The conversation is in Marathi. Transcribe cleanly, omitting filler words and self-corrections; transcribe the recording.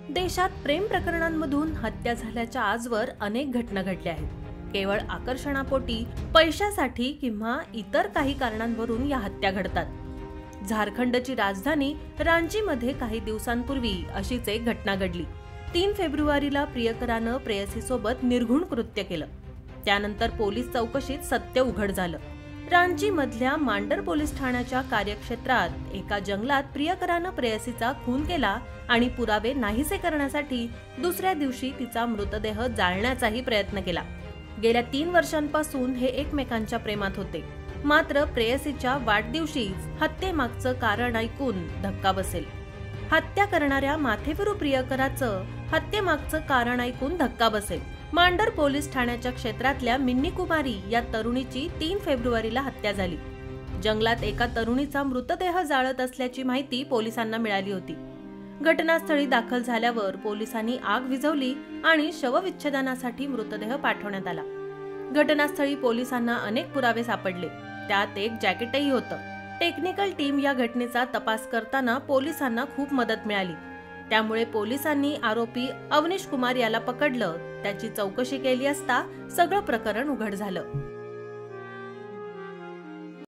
देशात प्रेम प्रकरणांमधून हत्या झाल्याच्या आजवर अनेक घटना घडल्या आहेत। केवळ आकर्षणापोटी, पैशासाठी किंवा इतर काही कारणांवरून या हत्या घडतात। झारखंडची राजधानी रांचीमध्ये काही दिवसांपूर्वी अशीच एक घटना घडली। 3 फेब्रुवारीला प्रियकरानं प्रेयसीसोबत निर्घृण कृत्य केलं। त्यानंतर पोलीस चौकशीत सत्य उघड झालं। रांची मधल्या मांडर पोलीस ठाण्याच्या कार्यक्षेत्रात एका जंगलात प्रियकरानं प्रेयसीचा खून केला आणि पुरावे नाहीसे करण्यासाठी दुसऱ्या दिवशी तिचा मृतदेह जाळण्याचाही प्रयत्न केला। गेल्या 3 वर्षांपासून हे एकमेकांच्या प्रेमात होते। मात्र प्रेयसीच्या वाढदिवशीच हत्येमागचं कारण ऐकून धक्का बसेल। हत्या करणाऱ्या माथेफिरू प्रियकराचं हत्येमागचं कारण ऐकून धक्का बसेल। मांडर पोलीस ठाण्याच्या क्षेत्रातल्या मिन्नी कुमारी या तरुणीची 3 फेब्रुवारीला हत्या झाली। जंगलात एका तरुणीचा मृतदेह जाळत असल्याची माहिती पोलिसांना मिळाली होती। घटनास्थळी दाखल झाल्यावर पोलिसांनी आग विझवली आणि शवविच्छेदनासाठी मृतदेह पाठवण्यात आला। घटनास्थळी पोलिसांना अनेक पुरावे सापडले, त्यात एक जॅकेटही होतं। टेक्निकल टीम या घटनेचा तपास करताना पोलिसांना खूप मदत मिळाली। त्यामुळे पोलिसांनी आरोपी अवनीश कुमार याला पकडलं। त्याची चौकशी केली असता सगळं प्रकरण उघड झालं।